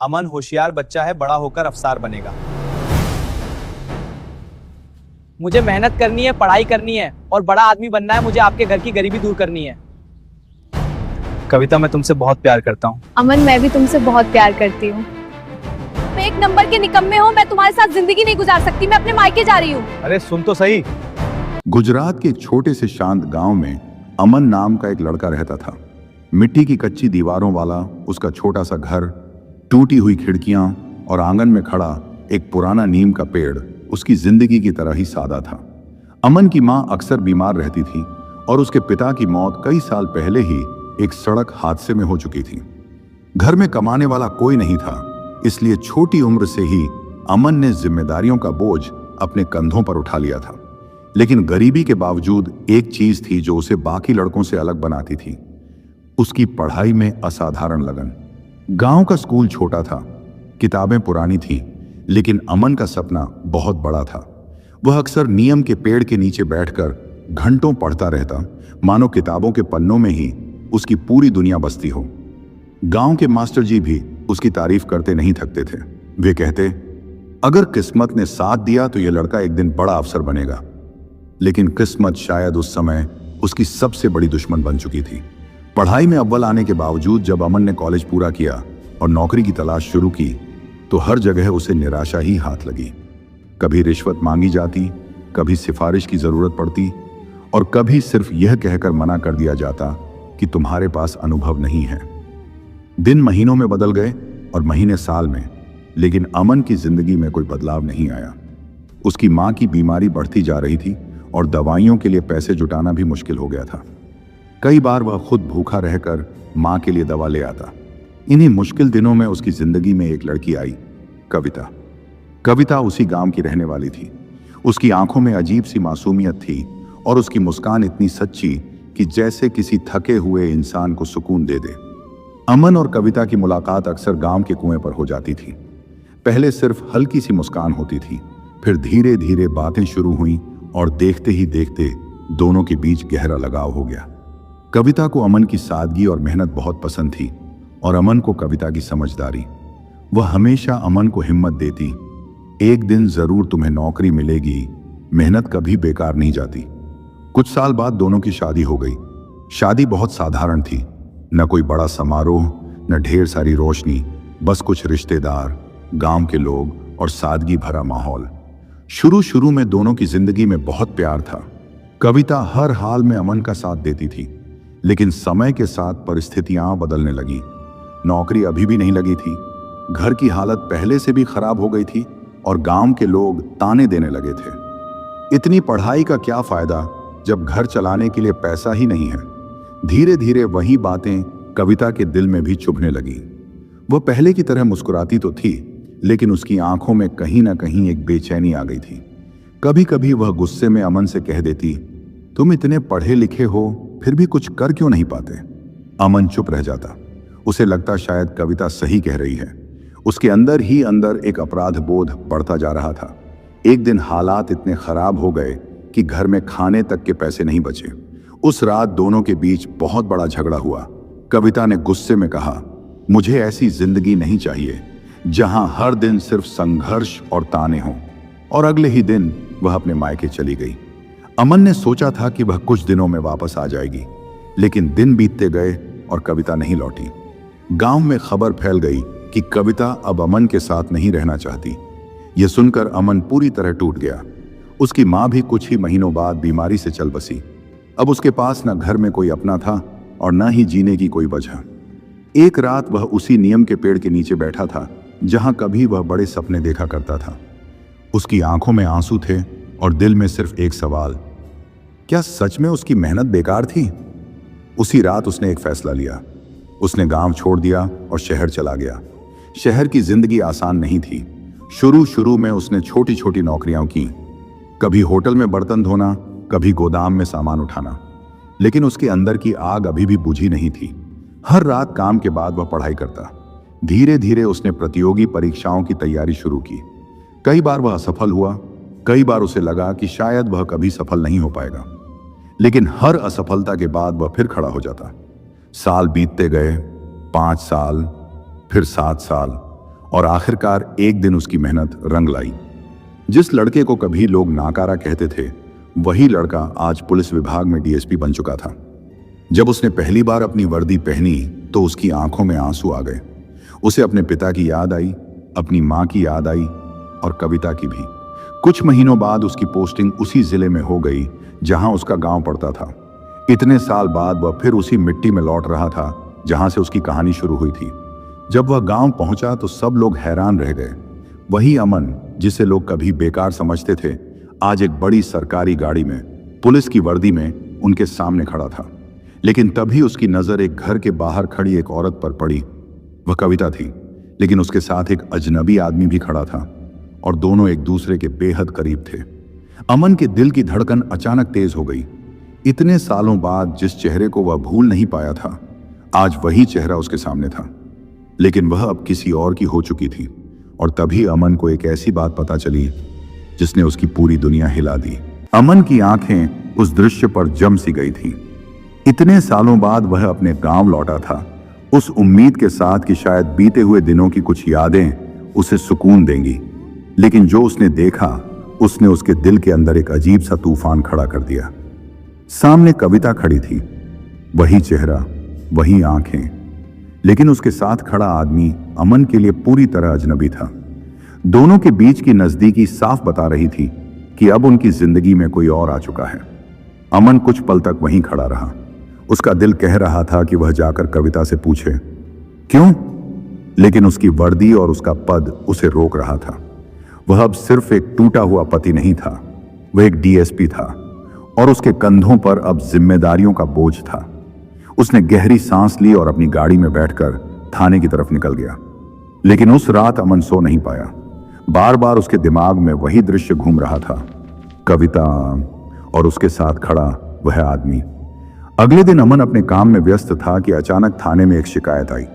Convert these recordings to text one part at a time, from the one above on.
अमन होशियार बच्चा है, बड़ा होकर अफसर बनेगा। मुझे मेहनत करनी है, पढ़ाई करनी है और बड़ा आदमी बनना है। मुझे आपके घर की गरीबी दूर करनी है। कविता, मैं तुमसे बहुत प्यार करता हूँ। अमन, मैं भी तुमसे बहुत प्यार करती हूँ। तुम एक नंबर के निकम्मे हो, मैं तुम्हारे साथ जिंदगी नहीं गुजार सकती। मैं अपने मायके जा रही हूँ। अरे सुन तो सही। गुजरात के एक छोटे से शांत गांव में अमन नाम का एक लड़का रहता था। मिट्टी की कच्ची दीवारों वाला उसका छोटा सा घर, टूटी हुई खिड़कियां और आंगन में खड़ा एक पुराना नीम का पेड़ उसकी जिंदगी की तरह ही सादा था। अमन की मां अक्सर बीमार रहती थी और उसके पिता की मौत कई साल पहले ही एक सड़क हादसे में हो चुकी थी। घर में कमाने वाला कोई नहीं था, इसलिए छोटी उम्र से ही अमन ने जिम्मेदारियों का बोझ अपने कंधों पर उठा लिया था। लेकिन गरीबी के बावजूद एक चीज थी जो उसे बाकी लड़कों से अलग बनाती थी, उसकी पढ़ाई में असाधारण लगन। गांव का स्कूल छोटा था, किताबें पुरानी थीं, लेकिन अमन का सपना बहुत बड़ा था। वह अक्सर नीम के पेड़ के नीचे बैठकर घंटों पढ़ता रहता, मानो किताबों के पन्नों में ही उसकी पूरी दुनिया बसती हो। गांव के मास्टर जी भी उसकी तारीफ करते नहीं थकते थे। वे कहते, अगर किस्मत ने साथ दिया तो यह लड़का एक दिन बड़ा अफसर बनेगा। लेकिन किस्मत शायद उस समय उसकी सबसे बड़ी दुश्मन बन चुकी थी। पढ़ाई में अव्वल आने के बावजूद जब अमन ने कॉलेज पूरा किया और नौकरी की तलाश शुरू की तो हर जगह उसे निराशा ही हाथ लगी। कभी रिश्वत मांगी जाती, कभी सिफारिश की जरूरत पड़ती और कभी सिर्फ यह कहकर मना कर दिया जाता कि तुम्हारे पास अनुभव नहीं है। दिन महीनों में बदल गए और महीने साल में, लेकिन अमन की जिंदगी में कोई बदलाव नहीं आया। उसकी मां की बीमारी बढ़ती जा रही थी और दवाइयों के लिए पैसे जुटाना भी मुश्किल हो गया था। कई बार वह खुद भूखा रहकर मां के लिए दवा ले आता। इन्हीं मुश्किल दिनों में उसकी जिंदगी में एक लड़की आई, कविता। कविता उसी गांव की रहने वाली थी। उसकी आंखों में अजीब सी मासूमियत थी और उसकी मुस्कान इतनी सच्ची कि जैसे किसी थके हुए इंसान को सुकून दे दे। अमन और कविता की मुलाकात अक्सर गांव के कुएं पर हो जाती थी। पहले सिर्फ हल्की सी मुस्कान होती थी, फिर धीरे धीरे बातें शुरू हुई और देखते ही देखते दोनों के बीच गहरा लगाव हो गया। कविता को अमन की सादगी और मेहनत बहुत पसंद थी और अमन को कविता की समझदारी। वह हमेशा अमन को हिम्मत देती, एक दिन जरूर तुम्हें नौकरी मिलेगी, मेहनत कभी बेकार नहीं जाती। कुछ साल बाद दोनों की शादी हो गई। शादी बहुत साधारण थी, न कोई बड़ा समारोह, न ढेर सारी रोशनी, बस कुछ रिश्तेदार, गांव के लोग और सादगी भरा माहौल। शुरू शुरू में दोनों की जिंदगी में बहुत प्यार था। कविता हर हाल में अमन का साथ देती थी, लेकिन समय के साथ परिस्थितियां बदलने लगी। नौकरी अभी भी नहीं लगी थी, घर की हालत पहले से भी खराब हो गई थी और गांव के लोग ताने देने लगे थे। इतनी पढ़ाई का क्या फायदा जब घर चलाने के लिए पैसा ही नहीं है। धीरे धीरे वही बातें कविता के दिल में भी चुभने लगी। वह पहले की तरह मुस्कुराती तो थी, लेकिन उसकी आंखों में कहीं ना कहीं एक बेचैनी आ गई थी। कभी कभी वह गुस्से में अमन से कह देती, तुम इतने पढ़े लिखे हो फिर भी कुछ कर क्यों नहीं पाते। अमन चुप रह जाता। उसे लगता शायद कविता सही कह रही है। उसके अंदर ही अंदर एक अपराध बोध बढ़ता जा रहा था। एक दिन हालात इतने खराब हो गए कि घर में खाने तक के पैसे नहीं बचे। उस रात दोनों के बीच बहुत बड़ा झगड़ा हुआ। कविता ने गुस्से में कहा, मुझे ऐसी जिंदगी नहीं चाहिए जहां हर दिन सिर्फ संघर्ष और ताने हों। और अगले ही दिन वह अपने मायके चली गई। अमन ने सोचा था कि वह कुछ दिनों में वापस आ जाएगी, लेकिन दिन बीतते गए और कविता नहीं लौटी। गांव में खबर फैल गई कि कविता अब अमन के साथ नहीं रहना चाहती। यह सुनकर अमन पूरी तरह टूट गया। उसकी मां भी कुछ ही महीनों बाद बीमारी से चल बसी। अब उसके पास न घर में कोई अपना था और न ही जीने की कोई वजह। एक रात वह उसी नीम के पेड़ के नीचे बैठा था जहां कभी वह बड़े सपने देखा करता था। उसकी आंखों में आंसू थे और दिल में सिर्फ एक सवाल, क्या सच में उसकी मेहनत बेकार थी। उसी रात उसने एक फैसला लिया। उसने गांव छोड़ दिया और शहर चला गया। शहर की जिंदगी आसान नहीं थी। शुरू शुरू में उसने छोटी छोटी नौकरियां की, कभी होटल में बर्तन धोना, कभी गोदाम में सामान उठाना, लेकिन उसके अंदर की आग अभी भी बुझी नहीं थी। हर रात काम के बाद वह पढ़ाई करता। धीरे धीरे उसने प्रतियोगी परीक्षाओं की तैयारी शुरू की। कई बार वह असफल हुआ, कई बार उसे लगा कि शायद वह कभी सफल नहीं हो पाएगा, लेकिन हर असफलता के बाद वह फिर खड़ा हो जाता। साल बीतते गए, 5 साल, फिर 7 साल और आखिरकार एक दिन उसकी मेहनत रंग लाई। जिस लड़के को कभी लोग नाकारा कहते थे, वही लड़का आज पुलिस विभाग में डीएसपी बन चुका था। जब उसने पहली बार अपनी वर्दी पहनी तो उसकी आंखों में आंसू आ गए। उसे अपने पिता की याद आई, अपनी मां की याद आई और कविता की भी। कुछ महीनों बाद उसकी पोस्टिंग उसी जिले में हो गई जहां उसका गांव पड़ता था। इतने साल बाद वह फिर उसी मिट्टी में लौट रहा था जहां से उसकी कहानी शुरू हुई थी। जब वह गांव पहुंचा तो सब लोग हैरान रह गए। वही अमन, जिसे लोग कभी बेकार समझते थे, आज एक बड़ी सरकारी गाड़ी में पुलिस की वर्दी में उनके सामने खड़ा था। लेकिन तभी उसकी नजर एक घर के बाहर खड़ी एक औरत पर पड़ी। वह कविता थी, लेकिन उसके साथ एक अजनबी आदमी भी खड़ा था और दोनों एक दूसरे के बेहद करीब थे। अमन के दिल की धड़कन अचानक तेज हो गई। इतने सालों बाद जिस चेहरे को वह भूल नहीं पाया था, आज वही चेहरा उसके सामने था, लेकिन वह अब किसी और की हो चुकी थी। और तभी अमन को एक ऐसी बात पता चली जिसने उसकी पूरी दुनिया हिला दी। अमन की आंखें उस दृश्य पर जम सी गई थी। इतने सालों बाद वह अपने गांव लौटा था, उस उम्मीद के साथ कि शायद बीते हुए दिनों की कुछ यादें उसे सुकून देंगी। लेकिन जो उसने देखा, उसने उसके दिल के अंदर एक अजीब सा तूफान खड़ा कर दिया। सामने कविता खड़ी थी, वही चेहरा, वही आंखें, लेकिन उसके साथ खड़ा आदमी अमन के लिए पूरी तरह अजनबी था। दोनों के बीच की नजदीकी साफ बता रही थी कि अब उनकी जिंदगी में कोई और आ चुका है। अमन कुछ पल तक वहीं खड़ा रहा। उसका दिल कह रहा था कि वह जाकर कविता से पूछे क्यों, लेकिन उसकी वर्दी और उसका पद उसे रोक रहा था। वह अब सिर्फ एक टूटा हुआ पति नहीं था, वह एक डीएसपी था और उसके कंधों पर अब जिम्मेदारियों का बोझ था। उसने गहरी सांस ली और अपनी गाड़ी में बैठकर थाने की तरफ निकल गया। लेकिन उस रात अमन सो नहीं पाया। बार बार उसके दिमाग में वही दृश्य घूम रहा था, कविता और उसके साथ खड़ा वह आदमी। अगले दिन अमन अपने काम में व्यस्त था कि अचानक थाने में एक शिकायत आई।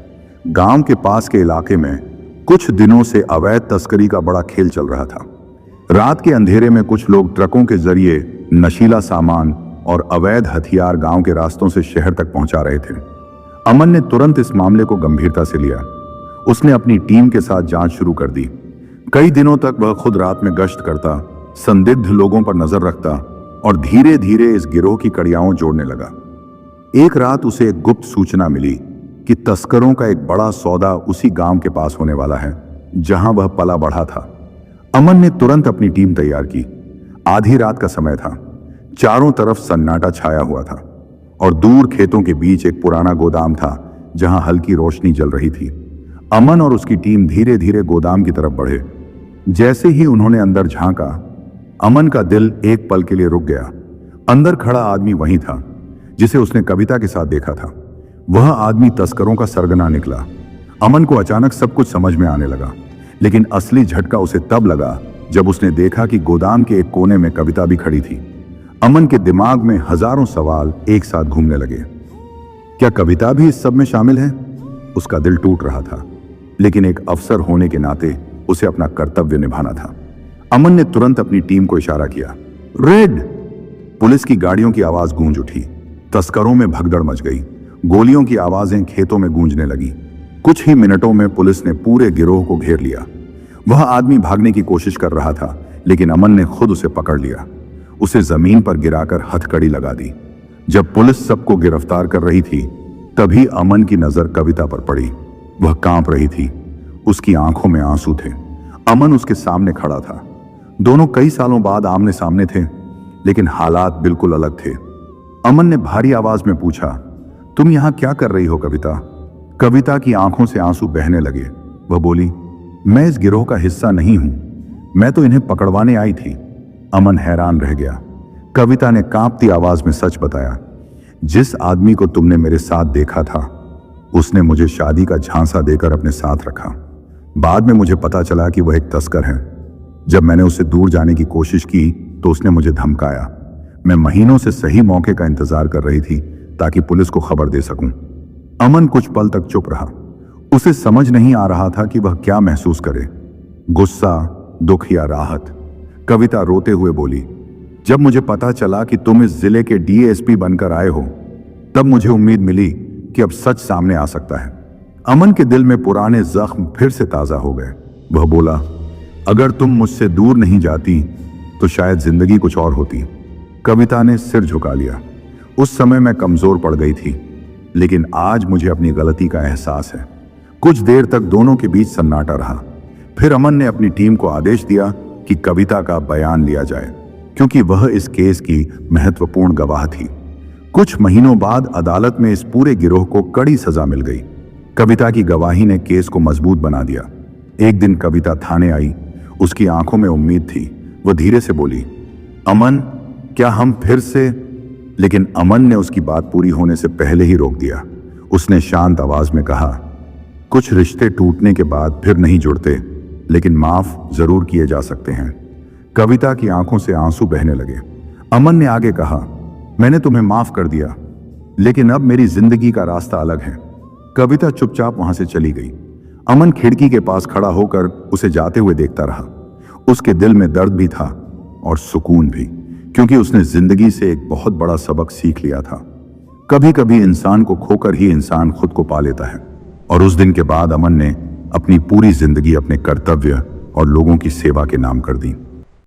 गांव के पास के इलाके में कुछ दिनों से अवैध तस्करी का बड़ा खेल चल रहा था। रात के अंधेरे में कुछ लोग ट्रकों के जरिए नशीला सामान और अवैध हथियार गांव के रास्तों से शहर तक पहुंचा रहे थे। अमन ने तुरंत इस मामले को गंभीरता से लिया। उसने अपनी टीम के साथ जांच शुरू कर दी। कई दिनों तक वह खुद रात में गश्त करता, संदिग्ध लोगों पर नजर रखता और धीरे धीरे इस गिरोह की कड़ियाओं जोड़ने लगा। एक रात उसे एक गुप्त सूचना मिली कि तस्करों का एक बड़ा सौदा उसी गांव के पास होने वाला है जहां वह पला बढ़ा था। अमन ने तुरंत अपनी टीम तैयार की। आधी रात का समय था, चारों तरफ सन्नाटा छाया हुआ था और दूर खेतों के बीच एक पुराना गोदाम था जहां हल्की रोशनी जल रही थी। अमन और उसकी टीम धीरे धीरे गोदाम की तरफ बढ़े। जैसे ही उन्होंने अंदर झांका, अमन का दिल एक पल के लिए रुक गया। अंदर खड़ा आदमी वही था जिसे उसने कविता के साथ देखा था। वह आदमी तस्करों का सरगना निकला। अमन को अचानक सब कुछ समझ में आने लगा, लेकिन असली झटका उसे तब लगा जब उसने देखा कि गोदाम के एक कोने में कविता भी खड़ी थी। अमन के दिमाग में हजारों सवाल एक साथ घूमने लगे। क्या कविता भी इस सब में शामिल है? उसका दिल टूट रहा था, लेकिन एक अफसर होने के नाते उसे अपना कर्तव्य निभाना था। अमन ने तुरंत अपनी टीम को इशारा किया, रेड! पुलिस की गाड़ियों की आवाज गूंज उठी। तस्करों में भगदड़ मच गई। गोलियों की आवाजें खेतों में गूंजने लगी। कुछ ही मिनटों में पुलिस ने पूरे गिरोह को घेर लिया। वह आदमी भागने की कोशिश कर रहा था, लेकिन अमन ने खुद उसे पकड़ लिया। उसे जमीन पर गिराकर हथकड़ी लगा दी। जब पुलिस सबको गिरफ्तार कर रही थी, तभी अमन की नजर कविता पर पड़ी। वह कांप रही थी, उसकी आंखों में आंसू थे। अमन उसके सामने खड़ा था। दोनों कई सालों बाद आमने सामने थे, लेकिन हालात बिल्कुल अलग थे। अमन ने भारी आवाज में पूछा, तुम यहां क्या कर रही हो कविता? कविता की आंखों से आंसू बहने लगे। वह बोली, मैं इस गिरोह का हिस्सा नहीं हूं, मैं तो इन्हें पकड़वाने आई थी। अमन हैरान रह गया। कविता ने कांपती आवाज में सच बताया, जिस आदमी को तुमने मेरे साथ देखा था, उसने मुझे शादी का झांसा देकर अपने साथ रखा। बाद में मुझे पता चला कि वह एक तस्कर है। जब मैंने उससे दूर जाने की कोशिश की तो उसने मुझे धमकाया। मैं महीनों से सही मौके का इंतजार कर रही थी ताकि पुलिस को खबर दे सकूं। अमन कुछ पल तक चुप रहा। उसे समझ नहीं आ रहा था कि वह क्या महसूस करे, गुस्सा, दुख या राहत। कविता रोते हुए बोली, जब मुझे पता चला कि तुम इस जिले के डीएसपी बनकर आए हो, तब मुझे उम्मीद मिली कि अब सच सामने आ सकता है। अमन के दिल में पुराने जख्म फिर से ताजा हो गए। वह बोला, अगर तुम मुझसे दूर नहीं जाती तो शायद जिंदगी कुछ और होती। कविता ने सिर झुका लिया। उस समय मैं कमजोर पड़ गई थी, लेकिन आज मुझे अपनी गलती का एहसास है। कुछ देर तक दोनों के बीच सन्नाटा रहा। फिर अमन ने अपनी टीम को आदेश दिया कि कविता का बयान लिया जाए, क्योंकि वह इस केस की महत्वपूर्ण गवाह थी। कुछ महीनों बाद अदालत में इस पूरे गिरोह को कड़ी सजा मिल गई। कविता की गवाही ने केस को मजबूत बना दिया। एक दिन कविता थाने आई। उसकी आंखों में उम्मीद थी। वह धीरे से बोली, अमन, क्या हम फिर से? लेकिन अमन ने उसकी बात पूरी होने से पहले ही रोक दिया। उसने शांत आवाज में कहा, कुछ रिश्ते टूटने के बाद फिर नहीं जुड़ते, लेकिन माफ जरूर किए जा सकते हैं। कविता की आंखों से आंसू बहने लगे। अमन ने आगे कहा, मैंने तुम्हें माफ कर दिया, लेकिन अब मेरी जिंदगी का रास्ता अलग है। कविता चुपचाप वहां से चली गई। अमन खिड़की के पास खड़ा होकर उसे जाते हुए देखता रहा। उसके दिल में दर्द भी था और सुकून भी, क्योंकि उसने जिंदगी से एक बहुत बड़ा सबक सीख लिया था। कभी कभी इंसान को खोकर ही इंसान खुद को पा लेता है। और उस दिन के बाद अमन ने अपनी पूरी जिंदगी अपने कर्तव्य और लोगों की सेवा के नाम कर दी।